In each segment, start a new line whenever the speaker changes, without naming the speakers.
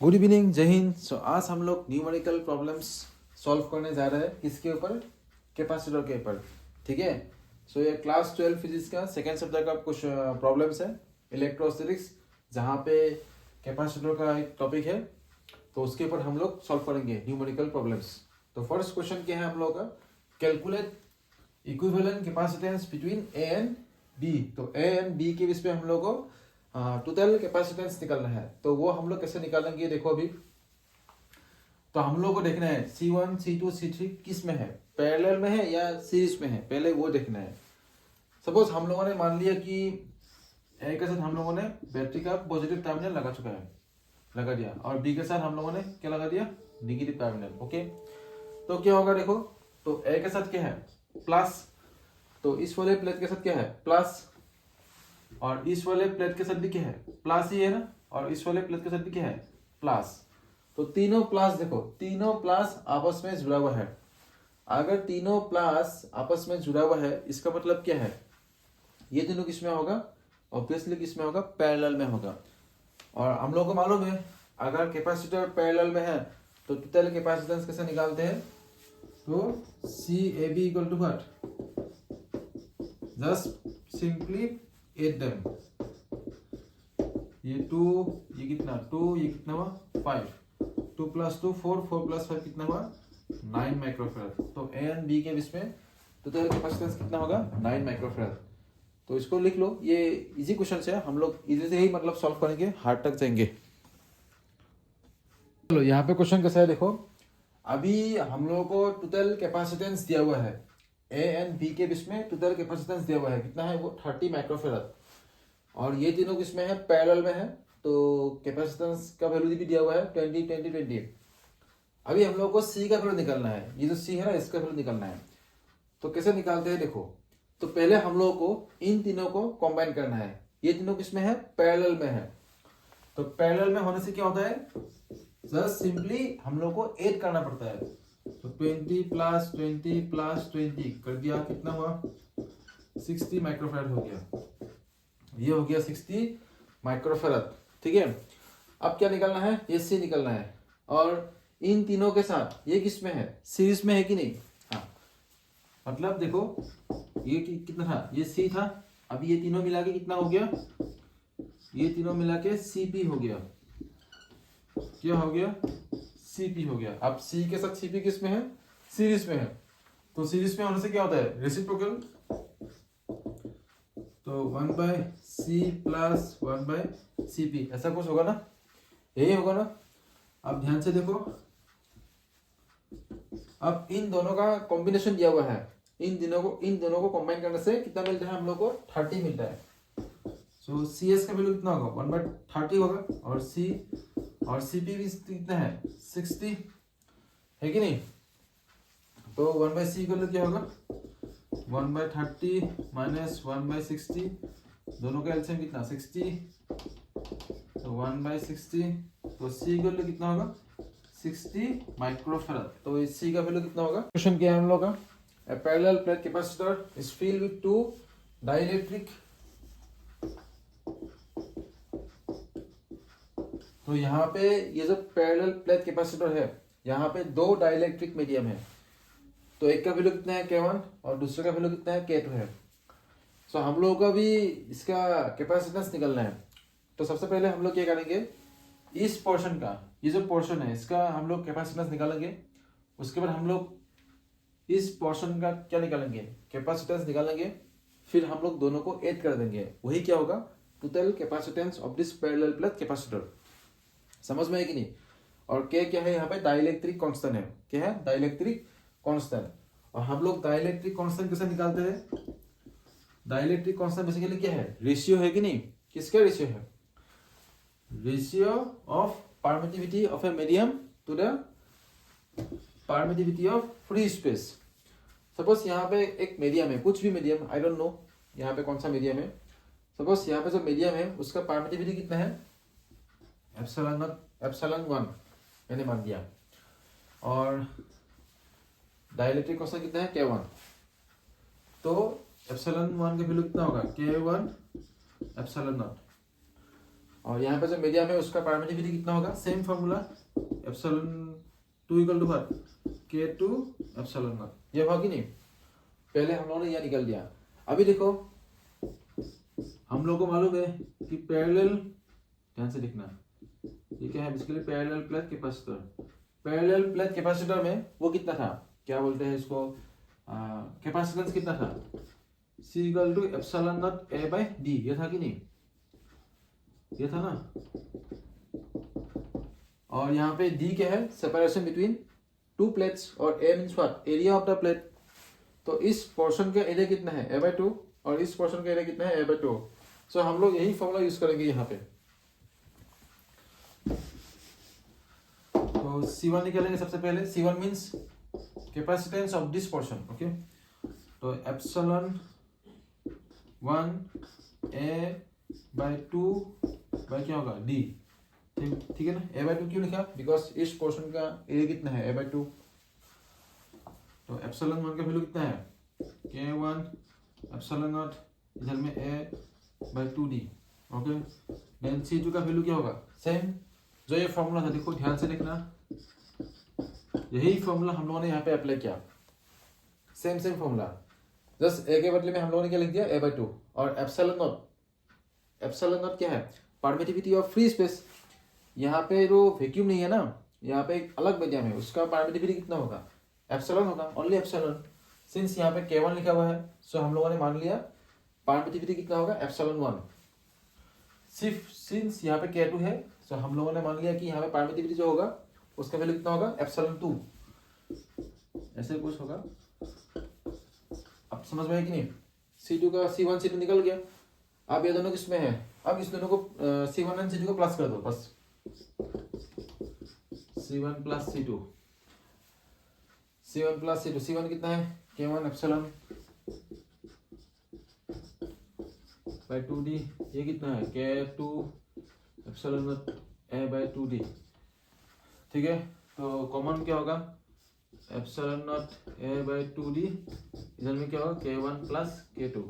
Good evening, जय हिंद। सो आज हम लोग न्यूमेरिकल प्रॉब्लम्स सॉल्व करने जा रहे हैं। किसके ऊपर? कैपेसिटर के ऊपर। ठीक है। सो ये क्लास 12 फिजिक्स का सेकेंड सब्जेक्ट का कुछ प्रॉब्लम्स है, इलेक्ट्रोस्टैटिक्स, जहाँ पे कैपेसिटर का एक टॉपिक है, तो उसके ऊपर हम लोग सॉल्व करेंगे न्यूमेरिकल प्रॉब्लम्स। तो फर्स्ट क्वेश्चन क्या है हम लोग का? Calculate equivalent capacitance between A and B. तो ए एंड बी के बीच में हम लोग को टोटल कैपेसिटेंस निकालना है। तो वो हम लोग कैसे निकालेंगे देखो अभी। तो हम लोग को देखना है C1, C2, C3 किस में है, पैरेलल में है या सीरीज में है, पहले वो देखना है। सपोज हम लोगों ने मान लिया कि ए के साथ हम लोगों ने बैटरी का पॉजिटिव टर्मिनल लगा चुका है, लगा दिया, और बी के साथ हम लोगों ने क्या लगा दिया, नेगेटिव टर्मिनल। ओके, तो क्या होगा देखो। तो ए के साथ क्या है, प्लस, तो इस वाले प्लेट के साथ क्या है, प्लस, और इस वाले प्लेट के साथ भी क्या है, प्लस ही है ना, और इस वाले प्लेट के साथ भी क्या है, प्लस। तो तीनों प्लस, देखो तीनों प्लस आपस में जुड़ा हुआ है। अगर तीनों प्लस आपस में जुड़ा हुआ है, इसका मतलब क्या है, ये तीनों किस में होगा, ऑब्वियसली किस में होगा, पैरेलल में होगा। और हम लोगों को मालूम है अगर कैपेसिटर पैरेलल में है तो टोटल कैपेसिटेंस कैसे निकालते हैं। तो CAB equal to what, just simply add them. ये 2, ये कितना 2, ये कितना हुआ 5, 2 + 2 4, 4 + 5 कितना हुआ 9 माइक्रोफैराड। तो ए एंड बी के बीच में टोटल कैपेसिटेंस कितना होगा, 9 माइक्रोफैराड। तो इसको लिख लो, ये इजी क्वेश्चन है, हम लोग इजी से ही मतलब सॉल्व करेंगे, हार्ड तक जाएंगे। चलो यहाँ पे क्वेश्चन कैसा है देखो। अभी हम लोगों को टोटल कैपेसिटेंस दिया हुआ है, ए एंड बी के बीच में टोटल कैपेसिटेंस दिया हुआ है, कितना है वो 30 माइक्रोफैराड। और ये तीनों किसमें है, पैरेलल में है। तो कैपेसिटेंस का वैल्यू भी दिया हुआ है 20 20 20। अभी हम लोग को सी का वैल्यू निकालना है, ये जो सी है ना, इसका वैल्यू निकालना है। तो कैसे निकालते हैं देखो। तो पहले हम लोग को इन तीनों को कंबाइन करना है। ये तीनों किसमें है, पैरेलल में है। तो पैरेलल में होने से क्या होता है, जस्ट सिंपली हम लोग को ऐड करना पड़ता है। तो 20 + 20 + 20 कर दिया, कितना हुआ 60 माइक्रोफैराड हो गया। ये हो गया 60 माइक्रोफैराड। ठीक है। अब क्या निकालना है, ये सी निकालना है। और इन तीनों के साथ ये किस में है, सीरीज में है कि नहीं। हाँ, मतलब देखो ये कितना था, ये सी था। अभी ये तीनों मिला के कितना हो गया, ये तीनों मिला के CP हो गया। क्या हो गया, CP हो गया। अब सी के साथ CP किस में है, सीरीज में है। तो सीरीज में होने से क्या होता है, रेसिप्रोकल। तो 1/C + 1/CP ऐसा कुछ होगा ना, यही होगा ना। अब ध्यान से देखो, अब इन दोनों का कॉम्बिनेशन दिया हुआ है, इन दोनों को कंबाइन करने से कितना मिलता है हम लोग को, 30 मिलता है। सो CS का वैल्यू कितना होगा, 1/30 होगा। और CP भी कितना है, 60 है कि नहीं। तो 1/C का वैल्यू क्या होगा, 1/30 - 1/60, दोनों का एलसीएम कितना 60, तो 1/60। तो C का वैल्यू कितना होगा, 60 माइक्रोफैराड। तो इस C का वैल्यू कितना होगा। क्वेश्चन क्या है हम लोग का, a parallel plate capacitor is filled with 2 dielectric। तो यहाँ पे ये जो पैरेलल प्लेट कैपेसिटर है, यहाँ पे 2 डाइलेक्ट्रिक मीडियम है। तो एक का वैल्यू कितना है K1 और दूसरे का वैल्यू कितना है K2 है। सो हम लोगों का भी इसका कैपेसिटेंस निकलना है। तो सबसे पहले हम लोग क्या करेंगे, इस पोर्शन का, ये जो पोर्शन है इसका हम लोग कैपेसिटेंस निकालेंगे। उसके बाद हम लोग इस पोर्शन का क्या निकालेंगे, कैपेसिटेंस निकालेंगे। फिर हम लोग दोनों को ऐड कर देंगे, वही क्या होगा, total capacitance of this parallel plate capacitor. समझ में है कि नहीं। और K क्या है यहाँ पे, डाइलेक्ट्रिक कांस्टेंट है। क्या है, डाइलेक्ट्रिक कांस्टेंट। और हम लोग डाइलेक्ट्रिक कांस्टेंट कैसे निकालते हैं, डाइलेक्ट्रिक कांस्टेंट बेसिकली क्या है, रेशियो है कि नहीं। किसका रेशियो है, ratio of permittivity of a medium to the permittivity of free space. Suppose यहाँ पे एक मीडियम है, कुछ भी मीडियम, आई डोंट नो यहाँ पे कौन सा मीडियम है। सपोज यहाँ पे जो मीडियम है उसका परमिटिविटी कितना है, ε1 मैंने मान दिया। और डाइलेक्ट्रिक कांस्टेंट कितना है, K1। तो ε1 का वैल्यू कितना होगा, K1 ε0। और यहाँ पे जो मीडियम है उसका परमिटिविटी कितना होगा, same formula epsilon 2 equal to what, K2 epsilon naught. ये हुआ कि नहीं, पहले हम लोगों ने यह निकल दिया। अभी देखो हम लोग को मालूम है कि पैरेलल, ध्यान से देखना, ये क्या है basically parallel plate capacitor. Parallel plate capacitor में वो कितना था, क्या बोलते हैं इसको, कैपेसिटेंस कितना था, C equal to epsilon naught A by D, ये था कि नहीं, ये था ना। और यहाँ पे D क्या है, सेपरेशन बिटवीन टू प्लेट्स, और A means what, area of the plate. तो इस पोर्शन का एरिया कितना है A बाय 2, और इस पोर्शन का एरिया कितना है A बाय 2। सो हम लोग यही फॉर्मूला यूज करेंगे यहाँ पे। तो C1 निकालेंगे सबसे पहले। C1 means capacitance of this portion, okay. तो एप्सिलॉन 1 A बाय 2 बाय क्या होगा D, ठीक है ना। A बाय 2 क्यों लिखा, बिकॉज इस पोर्शन का एरिया कितना है A बाय 2। तो एप्सिलॉन 1 का वैल्यू कितना है K1 एप्सिलॉन नॉट, इधर में A bye 2D, okay. Then C2 का वैल्यू क्या होगा, सेम जो ये फॉर्मूला था, देखो ध्यान से देखना, यही फॉर्मूला हम लोगों ने यहाँ पे अप्लाई किया, सेम फॉर्मूला, जस्ट A के बदले में हम लोगों ने क्या लिख दिया A बाय 2। और एप्सिलॉन नॉट क्या है, परमिटिविटी ऑफ फ्री स्पेस। यहाँ पे जो वैक्यूम नहीं है ना, यहाँ पे एक अलग मीडियम है, उसका परमिटिविटी कितना होगा, एप्सिलॉन होगा, ओनली एप्सिलॉन। सिंस यहाँ पे K1 लिखा हुआ है, सो हम लोगों ने मान लिया परमिटिविटी कितना होगा, एप्सिलॉन 1। सिर्फ सिंस यहाँ पे K2 है, सो हम लोगों ने मान लिया कि यहाँ पे परमिटिविटी जो होगा उसका वैल्यू कितना होगा, एप्सिलॉन 2, ऐसे कुछ होगा। अब समझ में है कि नहीं, C2 का C1 C2 निकल गया। अब ये दोनों किसमें है, अब इस दोनों को C1 एंड C2 को प्लस कर दो बस, C1 plus C2, C1 plus C2, C1 कितना है K1 एप्सिलॉन बाय 2D, ये कितना है K2 epsilon naught A bye 2D, ठीक है। तो कॉमन क्या होगा, epsilon naught A bye 2D, इधर में क्या होगा K1 प्लस K2।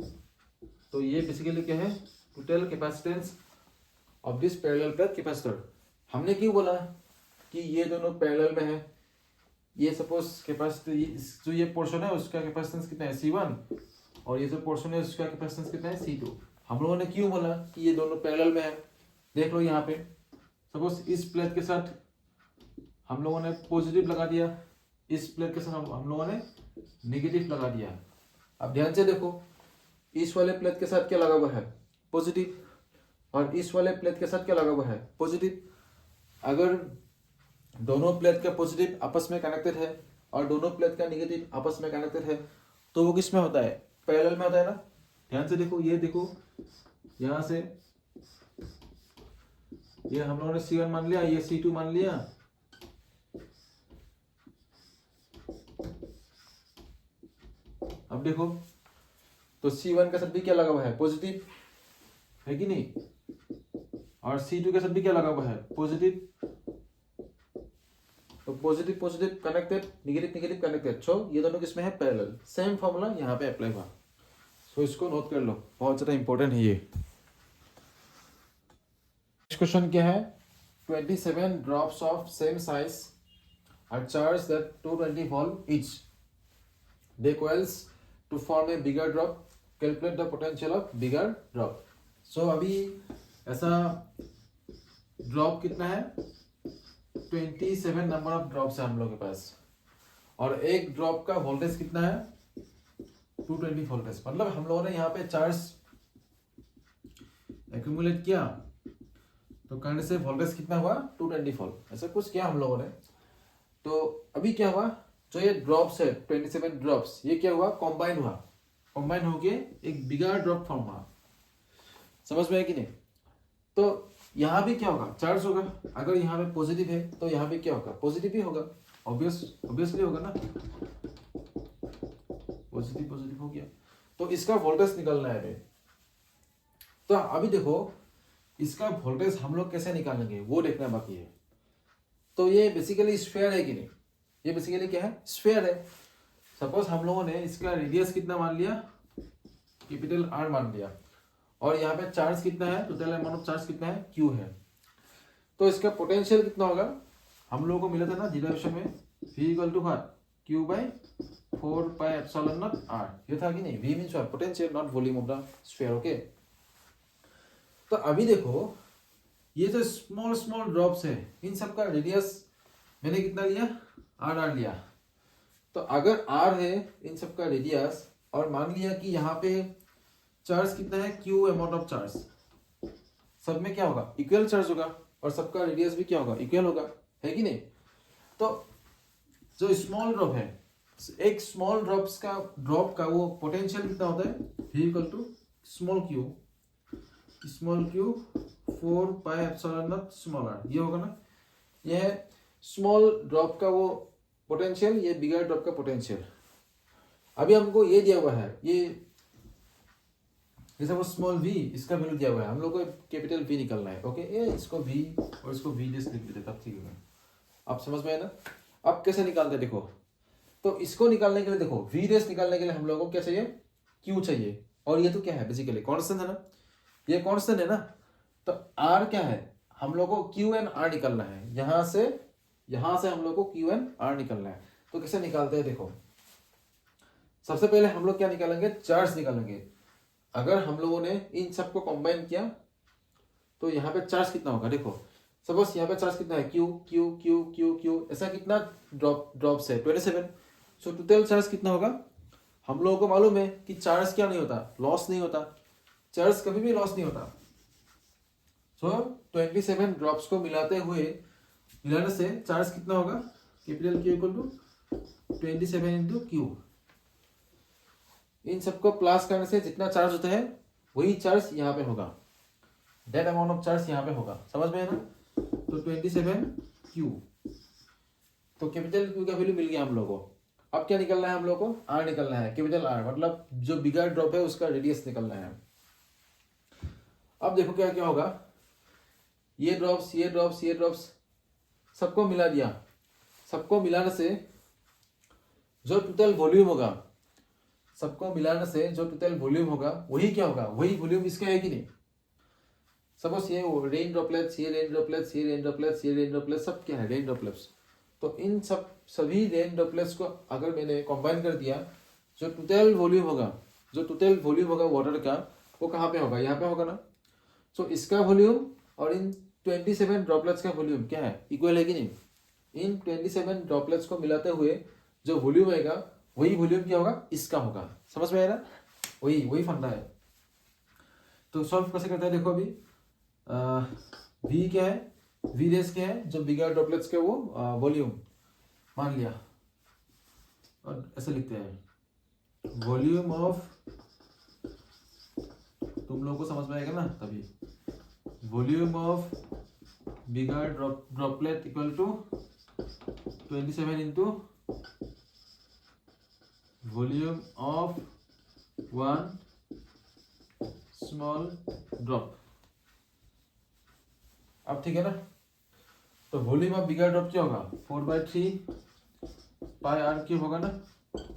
तो ये बेसिकली क्या है, total capacitance of this parallel plate capacitor. हमने क्यों बोला कि ये दोनों पैरेलल में है, ये सपोज कैपेसिटी जो ये पोर्शन है उसका कैपेसिटेंस कितना है C1, और ये जो पोर्शन है उसका कैपेसिटेंस कितना है C2। हम लोगों ने क्यों बोला कि ये दोनों पैरेलल में है, देख लो यहाँ पे सपोज इस प्लेट के साथ हम लोगों ने पॉजिटिव लगा दिया, इस प्लेट के साथ हम लोगों ने नेगेटिव लगा दिया। अब ध्यान से देखो, इस वाले प्लेट के साथ क्या लगा हुआ है, पॉजिटिव, और इस वाले प्लेट के साथ क्या लगा हुआ है, पॉजिटिव। अगर दोनों प्लेट का पॉजिटिव आपस में कनेक्टेड है और दोनों प्लेट का नेगेटिव आपस में कनेक्टेड है, तो वो किस में होता है, पैरेलल में होता है ना। ध्यान से देखो, ये देखो यहाँ से ये हम लोगों ने C1 मान लिया, ये C2 मान लिया, अब देखो तो C1 का साथ भी क्या लगा हुआ है, पॉजिटिव है कि नहीं, और C2 के साथ भी क्या लगा हुआ है, पॉजिटिव। तो positive positive connected, negative negative connected, so ये दोनों किसमें है, पैरेलल। सेम फॉर्मूला यहाँ पे अप्लाई हुआ, सो इसको नोट कर लो, बहुत ज्यादा इंपॉर्टेंट है ये। नेक्स्ट क्वेश्चन क्या है, 27 drops of same size are charged at 220 volt each, they coils to form a bigger drop, calculate the potential of bigger drop। सो अभी ऐसा ड्रॉप कितना है, 27 नंबर ऑफ ड्रॉप्स है हम लोग के पास, और एक ड्रॉप का वोल्टेज कितना है, 220 वोल्टेज। मतलब हम लोगों ने यहाँ पे चार्ज एक्यूमुलेट किया, तो करने से वोल्टेज कितना हुआ, 220 वोल्ट, ऐसा कुछ किया हम लोगों ने। तो अभी क्या हुआ, जो ये ड्रॉप्स है 27 ड्रॉप्स, ये क्या हुआ, कॉम्बाइन हुआ, कॉम्बाइन होके एक बिगर ड्रॉप फॉर्म हुआ। समझ में है कि नहीं। तो यहाँ भी क्या होगा, चार्ज होगा, अगर यहाँ पे पॉजिटिव है तो यहाँ पे क्या होगा, पॉजिटिव ही होगा, ऑब्वियसली होगा ना, पॉजिटिव पॉजिटिव हो गया। तो इसका वोल्टेज निकालना है। तो अभी देखो इसका वोल्टेज हम लोग कैसे निकालेंगे वो देखना बाकी है। तो ये बेसिकली स्फीयर है कि नहीं, ये बेसिकली क्या है, स्फीयर है। सपोज हम लोगों ने इसका रेडियस कितना मान लिया, कैपिटल R मान लिया, और यहाँ पे चार्ज कितना है, टोटल अमाउंट ऑफ चार्ज कितना है, Q है। तो इसका पोटेंशियल कितना होगा, हम लोगों को मिला था ना डिराइवेशन में, V equal to Q by 4 pi epsilon naught R, ये था कि नहीं। V means what, potential, not volume of the sphere. Okay, तो अभी देखो ये जो स्मॉल स्मॉल ड्रॉप्स है, इन सब का रेडियस मैंने कितना लिया, R लिया। तो अगर R है इन सब का रेडियस, और मान लिया कि यहाँ पे चार्ज कितना है, Q अमाउंट ऑफ चार्ज, सब में क्या होगा, इक्वल चार्ज होगा, और सबका रेडियस भी क्या होगा, इक्वल होगा, है कि नहीं। तो जो स्मॉल ड्रॉप है, एक स्मॉल ड्रॉप का वो पोटेंशियल कितना होता है, V equal to small q 4 pi epsilon naught small r, ये होगा ना। यह स्मॉल ड्रॉप का वो पोटेंशियल, ये बिगर ड्रॉप का पोटेंशियल। अभी हमको ये दिया हुआ है, ये जैसे वो स्मॉल v, इसका वैल्यू दिया हुआ है, हम लोग को कैपिटल V निकालना है। ओके, ये इसको V और इसको V लिख देते, तब ठीक है। आप समझ में आए ना। अब कैसे निकालते हैं देखो, तो इसको निकालने के लिए देखो, V रेस निकालने के लिए हम लोगों को क्या चाहिए, Q चाहिए, और ये तो क्या है, बेसिकली कांस्टेंट है ना, ये कांस्टेंट है ना। तो R क्या है, हम लोग को Q एंड R निकालना है, यहां से हम लोग को Q एंड R निकालना है। तो कैसे निकालते हैं देखो, सबसे पहले हम लोग क्या निकालेंगे, चार्ज निकालेंगे। अगर हम लोगों ने इन सबको कंबाइन किया तो यहाँ पे चार्ज कितना होगा, देखो सपोज यहाँ पे चार्ज कितना है, Q Q Q Q Q, ऐसा कितना ड्रॉप्स है, 27। सो टोटल चार्ज कितना होगा, हम लोगों को मालूम है कि चार्ज क्या नहीं होता, लॉस नहीं होता, चार्ज कभी भी लॉस नहीं होता। सो 27 ड्रॉप्स को मिलाने से चार्ज कितना होगा, capital Q equal to 27 into Q। इन सबको प्लस करने से जितना चार्ज होता है वही चार्ज यहाँ पे होगा, डेट अमाउंट ऑफ चार्ज यहाँ पे होगा, समझ में है ना। तो 27Q, तो कैपिटल Q का वैल्यू मिल गया हम लोगों को। अब क्या निकलना है हम लोग को, R निकलना है, कैपिटल R, मतलब जो बिगर ड्रॉप है उसका रेडियस निकलना है। अब देखो क्या क्या होगा, ये ड्रॉप्स सबको मिला दिया, सबको मिलाने से जो टोटल वॉल्यूम होगा, वही क्या होगा, वही वॉल्यूम इसका है कि नहीं। सपोज ये रेन ड्रॉपलेट्स, सब क्या है, रेन ड्रॉपलेट्स। तो इन सभी रेन ड्रॉपलेट्स को अगर मैंने कंबाइन कर दिया, जो टोटल वॉल्यूम होगा वाटर का, वो कहाँ पे होगा, यहाँ पे होगा ना। सो इसका वॉल्यूम और इन 27 ड्रॉपलेट्स का वॉल्यूम क्या है, इक्वल है कि नहीं। इन 27 ड्रॉपलेट्स को मिलाते हुए जो वॉल्यूम आएगा, वही वॉल्यूम क्या होगा, इसका होगा, समझ में आया ना। वही फंडा है। तो सॉल्व कैसे करता है देखो, अभी V क्या है, V रेस क्या है, जो बिगर ड्रॉपलेट्स के वो वॉल्यूम मान लिया, और ऐसे लिखते हैं वॉल्यूम ऑफ, तुम लोगों को समझ में आएगा ना तभी, volume of bigger droplet equal to 27 into volume of one small drop. अब ठीक है ना। तो वॉल्यूम ऑफ बिगर ड्रॉप क्या होगा, 4/3 पाई R क्यूब होगा ना,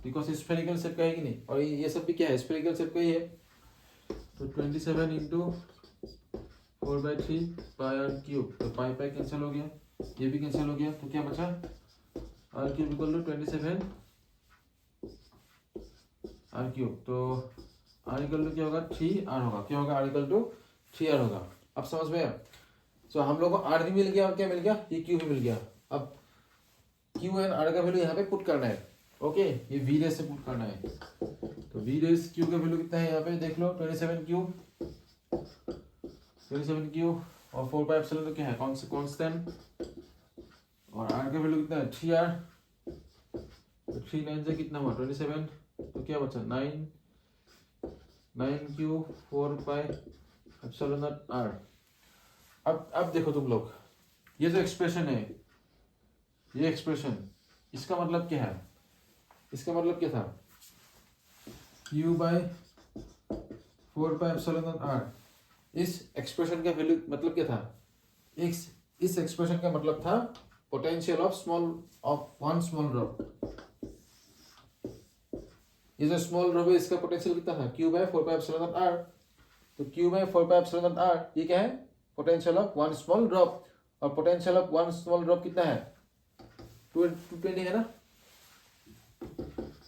बिकॉज स्फेरिकल शेप का है कि नहीं, और ये सब भी क्या है, स्फेरिकल शेप का ही है। तो 27 इंटू 4/3 पाई R क्यूब, तो पाई कैंसिल हो गया, ये भी कैंसिल हो गया, तो क्या बचा, R cube equal to 27 R cube. तो R इक्वल टू क्या होगा, 3R होगा, क्या होगा, R इक्वल टू 3R होगा। अब समझ में आया। सो हम लोग को R भी मिल गया, और क्या मिल गया, ये Q भी मिल गया। अब Q एंड R का वैल्यू यहाँ पे पुट करना है। ओके, ये V रेस से पुट करना है। तो V रेस Q का वैल्यू कितना है, यहाँ पे देख लो, 27Q और 4 पाई एप्सिलॉन तो क्या है, कांस्टेंट, और R का वैल्यू कितना है, 3R। तो 3 9 से कितना हुआ, 27, तो क्या बचा, 9Q 4 pi epsilon naught R। अब देखो तुम लोग, ये जो एक्सप्रेशन है, ये एक्सप्रेशन, इसका मतलब क्या है, इसका मतलब क्या था, Q by 4 pi epsilon naught R। इस एक्सप्रेशन का वैल्यू मतलब क्या था, इस एक्सप्रेशन का मतलब था potential of one small drop. ये जो स्मॉल ड्रॉप है, इसका पोटेंशियल कितना था, Q by 4 pi epsilon naught R। तो Q by 4 pi epsilon naught R ये क्या है, potential of one small drop, और potential of one small drop कितना है 220 है ना,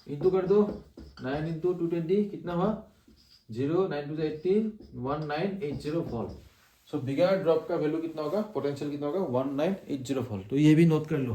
इंटू कर दो 9 इंटू 220 कितना हुआ 0, 9 to 18, 1980 volt. So bigger drop का वैल्यू कितना होगा, पोटेंशियल कितना होगा 1980 वोल्ट। तो ये भी नोट कर लो।